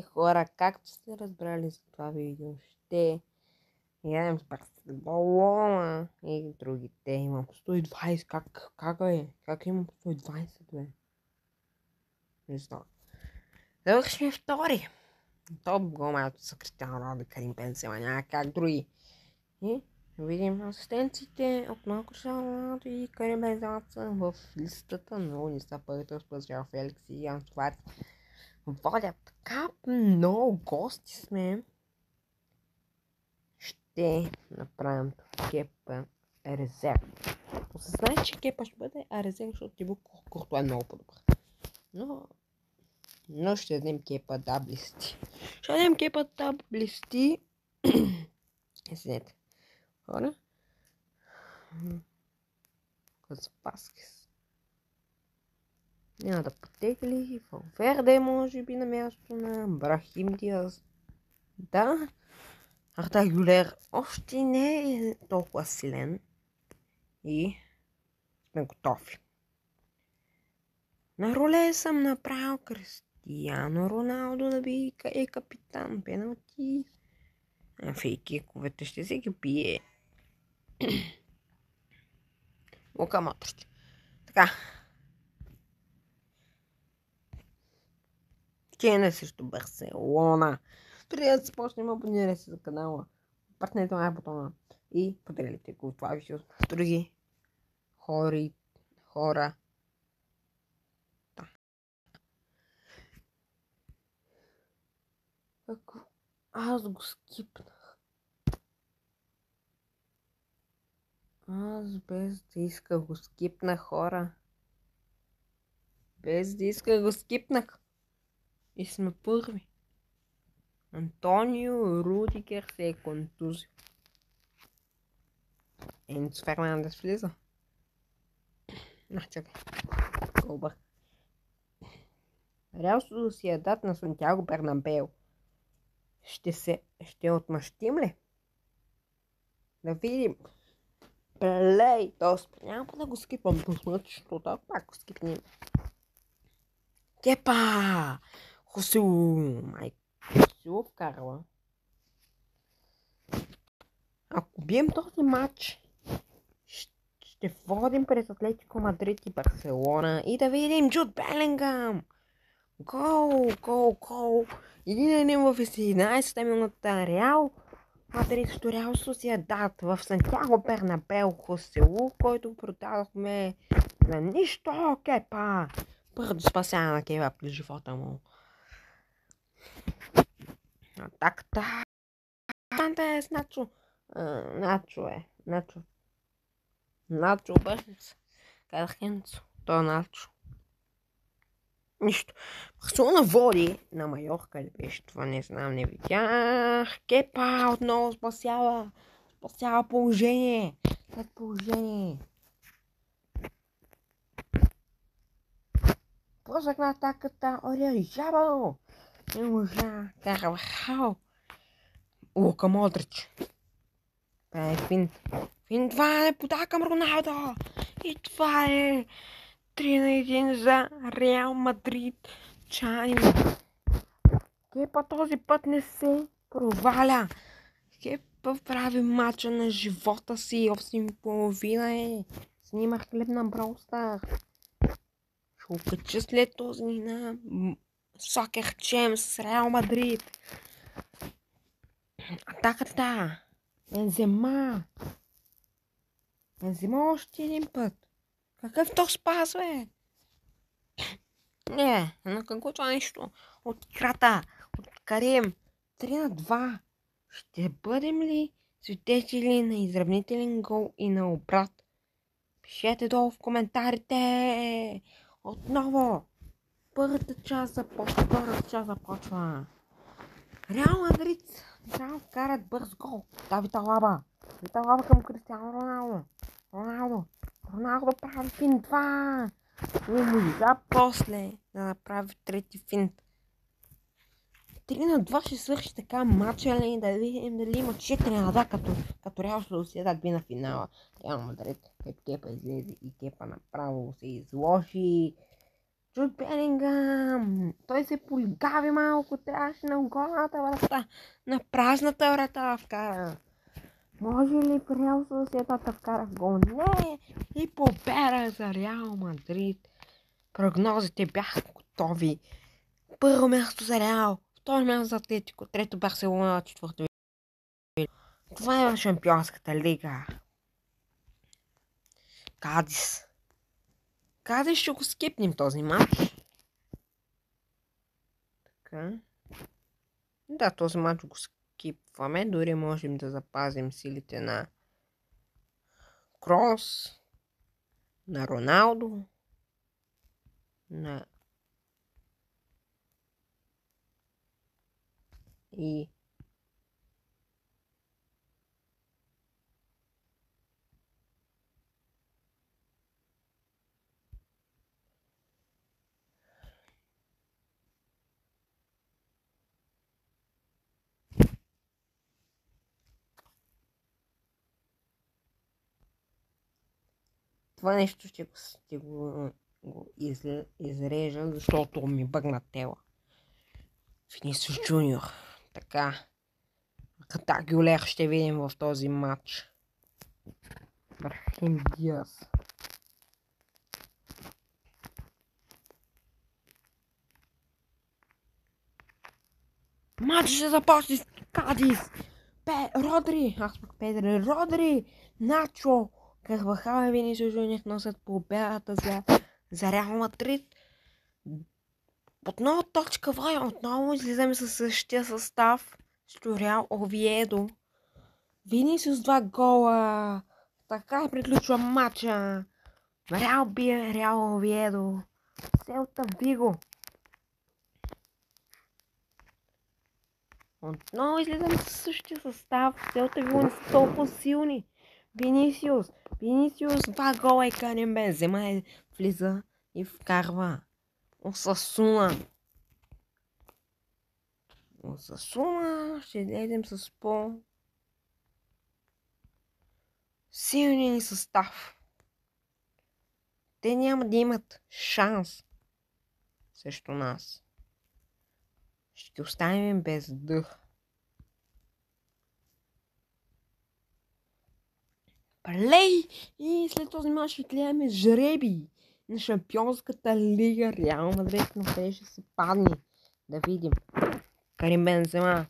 Хора, както сте разбрали за това видео, ще играем с Барселона и другите. Имам 120. Как е? Как имам 120, бе? Не знам. Завършихме втори. Топ гол малко са Кристиано Роналдо, Карим Бензема, няма как други. И видим асистенциите отново Кристиано Роналдо и Карим Бензема са в листата, но не са първите с Жао Феликс и Антуат. Водят така много гости сме. Ще направим Кепа резерв. Осъзнай, че Кепа ще бъде резерв, защото Тибо Куртуа е много по-добър. Но ще дадем Кепа даблисти. Ще дадем Кепа даблисти. Седете. Хора. Казпаскис. Няма да потегли. Валверде може би на място на Брахим Диаз. Да. Арда Гюлер още не е толкова силен. И сме готови. На роле съм направил Кристиано Роналдо да би е капитан. Пеналти. Фейкиковете ще си ги бие. Лука Модрич. Така. Чене срещу Барселона. Преди да започнем, абонирайте се за канала. Партнете на бутона. И поделите го това видео с други хора. Ако аз го скипнах. Аз без да иска го скипнах, хора. Без да иска го скипнах. И сме първи. Антонио Рудигер се е контузил. Енцо Фернандес влиза. Чакай. Колбър. Реал Сосиедад на Сантьяго Бернабеу. Ще отмъщим ли? Да видим. Плей. Тоест, няма да го скипам. Защото пак го скипнем. Кепа! Хосу! Майко. Хосу вкарва. Ако бием този матч, ще водим през Атлетико Мадрид и Барселона и да видим Джуд Белингъм. Гол! Един в 11-та минута. Реал Мадрид срещу Реал Сосиедад в Сантьяго Бернабеу. Хоселу, който продадохме за нищо. Кепа! Първото спасяване на Кепа при живота му. Атаката. Санте с Начо. Начо бърз. Казах Енцо. То е Начо. Нищо. Барселона води на Майорка ли беше това? Не знам, не видях. Кепа отново спасява положение. След положение. Пръсък на атаката. Оля Жабо. Не можа. Карвахал. Лука Модрич. Това е финт. Това е пода към Роналдо. И това е 3-1 за Реал Мадрид. Чани. Кепа този път не се проваля. Кепа прави мача на живота си. 8,5 е. Снимах клип на Brawl Stars. Ще окача след този на Soccer Champs с Реал Мадрид. Атаката. Бензема още един път. Какъв то спас, бе? Не, на какво това нещо? От играта, от Карим. 3-2. Ще бъдем ли свидетели на изравнителен гол и на обрат? Пишете долу в коментарите. Отново. Първата част започва. Реал Мадрид трябва да вкарат бърз гол. Давид Алаба към Кристиано Роналдо прави финт 2. Не можа после да направи трети финт. 3-2 ще свърши така матча ли, да видим дали има 4-2 като Реал Сосиедад би на финала. Реал Мадрид, Кепа излезе и Кепа направо се изложи. Джуд Белингъм. Той се полигави малко, трябваше на голата врата, на празната врата вкара. Може ли в Реал Сосиедад вкара гол? Не! И победа за Реал Мадрид. Прогнозите бяха готови. Първо място за Реал, второ място за Атлетико, трето Барселона, четвърто. Това е в Шампионската лига. Кадис. Кадис ще го скипнем този матч. Така. Да, този матч го скипваме. Дори можем да запазим силите на Крос, на Роналдо, на и това нещо ще го изрежа, защото ми бъгна тела. Винисиус Джуниор. Така. Ката Гюлер ще видим в този матч. Брахим Диас. Матч ще започне с Кадис. Родри. Аз пък Педри. Родри. Начо. Карвахал и Винисиус Джуниор носят победата за Реал Мадрид. Отново точка в отново излизаме със същия състав. Срещу Реал Овиедо. Винисиус 2 гола. Така приключва матча. Реал бие Реал Овиедо. Селта Виго. Отново излизаме със същия състав. Селта Виго не са толкова силни. Винисиус 2 гола и Карим Бензема влиза и вкарва. Осасуна ще гледам с по-силния ни състав. Те няма да имат шанс срещу нас. Ще ги оставим без дъх. Плей! И след този мач ще гледаме жреби на Шампионската лига. Реал Мадрид на къде ще се падне. Да видим. Карим Бензема.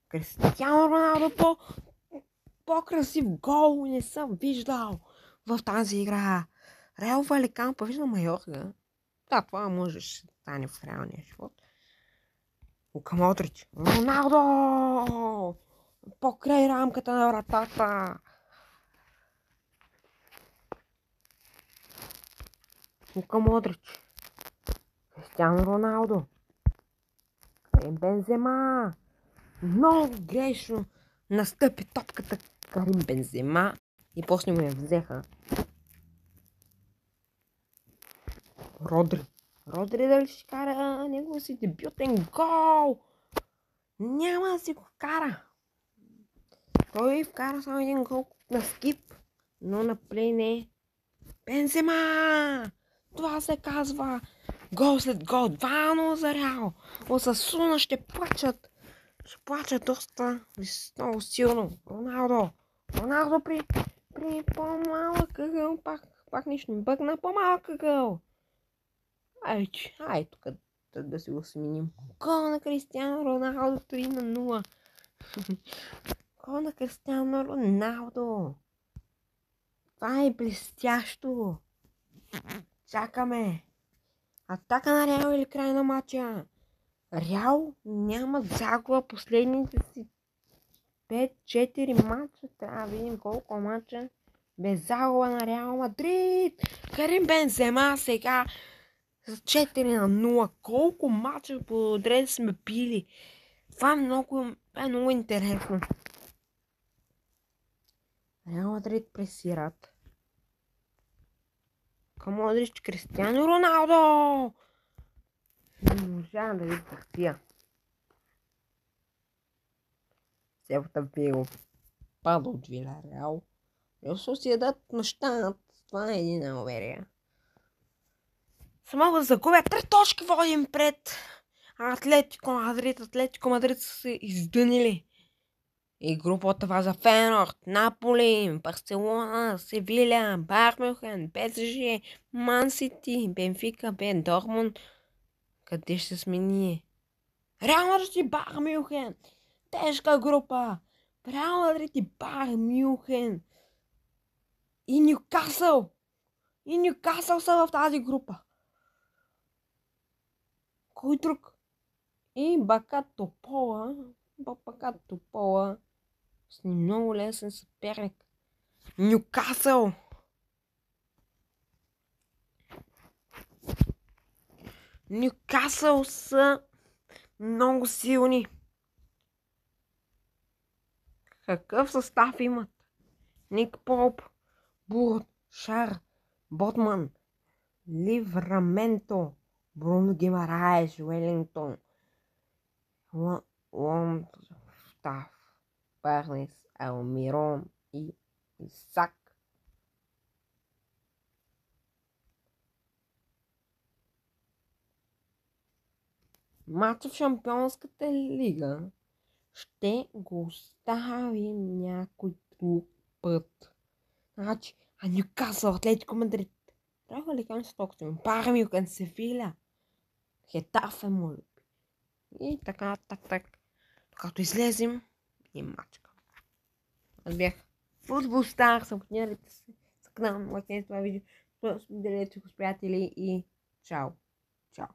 Кристиано Роналдо по-красив гол не съм виждал в тази игра. Реал Валикано, виждам Майорка. Да, това може да стане в реалния живот. Лука Модрич. Роналдо! Покрай рамката на вратата. Лука Модрич. Кристиано Роналдо. Карим Бензема. Много грешно настъпи топката Карим Бензема и после му я взеха. Родри дали ще кара неговия си дебютен гол? Няма да си го кара. Той вкара само един гол на скип, но на плей не. Бензема! Това се казва гол след гол. 2-0 за Реал. Осасуна ще плачат. Ще плачат доста много силно. Роналдо при по-малък ъгъл. Пак нищо не бъгна. По-малък ъгъл. Ай, тук да си го сменим. Гол на Кристиано Роналдо 3-0. Гол на Кристиано Роналдо. Това е блестящо. Чакаме. Атака на Реал или край на матча? Реал нямат загуба последните си 5-4 матча. Трябва да видим колко матча без загуба на Реал Мадрид. Карим Бензема сега с 4-0. Колко матча подред сме пили. Това е много интересно. Реал Мадрид пресират. Модрич, Кристиано Роналдо! Не можа да ви търпя. Селта Виго пада от Вилареал. Реал Сосиедад мъщанат. Това е един Алверия. Само да загубя 3 точки водим пред Атлетико Мадрид. Атлетико Мадрид са се издънили. И групата това за Фейнорд, Наполи, Барселона, Севиля, Байер Мюнхен, ПСЖ, Ман Сити, Бенфика, Дортмунд. Къде ще сме ние? Реал Мадрид и Байер Мюнхен. Тежка група. Реал Мадрид и Байер Мюнхен. И Нюкасъл. И Нюкасъл са в тази група. Кой друг? И Бака Топола. Бака Топола. С много лесен съперник. Нюкасъл. Нюкасъл са много силни. Какъв състав имат? Ник Поп, Бурт, Шар, Ботман, Ливраменто, Бруно Гимараеш, Уелингтон, Лонгстаф, Барнес, Алмирон и Исак. Матчът в Шампионската лига ще го оставим някой друг път. Значи, Нюкасъл, Атлетико Мадрид. Трябва ли към Стокстон? Байер Мюнхен, Севиля. Хетафе, моля. И така. Като излезем и мачка. Аз бях Футбол Стар. Абонирайте се за канала, лайкнете това видео, споделете го с приятели и чао. Чао.